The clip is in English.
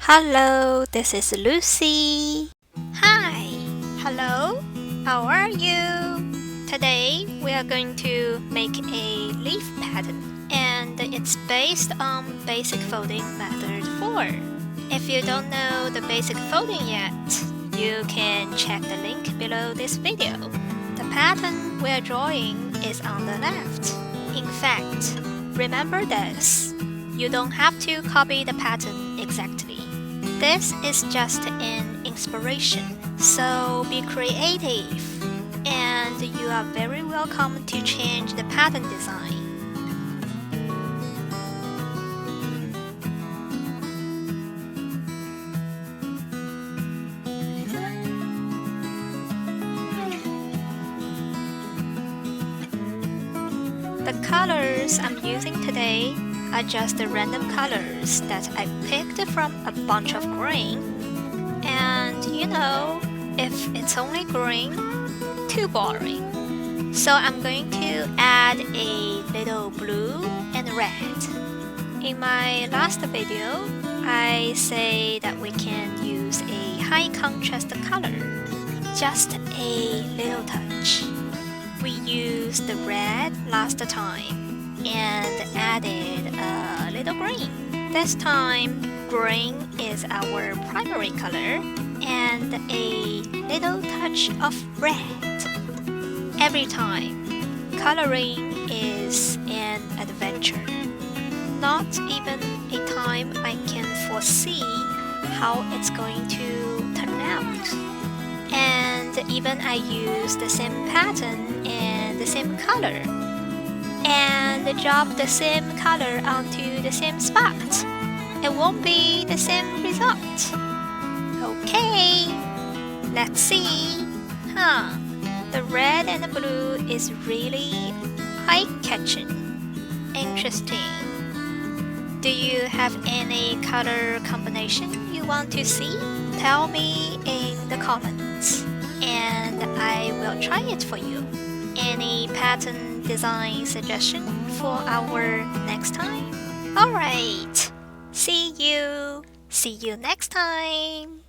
Hello, this is Lucy. Hi, hello, how are you? Today we are going to make a leaf pattern and it's based on basic folding method 4. If you don't know the basic folding yet, you can check the link below this video. The pattern we are drawing is on the left. In fact, remember this, you don't have to copy the pattern exactly. This is just an inspiration, so be creative, and you are very welcome to change the pattern design. The colors I'm using today are just the random colors that I picked from a bunch of green. And you know, if it's only green, too boring. So I'm going to add a little blue and red. In my last video, I say that we can use a high contrast color, just a little touch. We used the red last time and added a little green. This time, green is our primary color and a little touch of red. Every time, coloring is an adventure. Not even a time I can foresee how it's going to turn out. And even I use the same pattern and the same color and drop the same color onto the same spot, it won't be the same result. Okay, let's see. The red and the blue is really eye-catching. Interesting. Do you have any color combination you want to see? Tell me in the comments, and I will try it for you. Any pattern design suggestion for our next time? Alright, see you next time.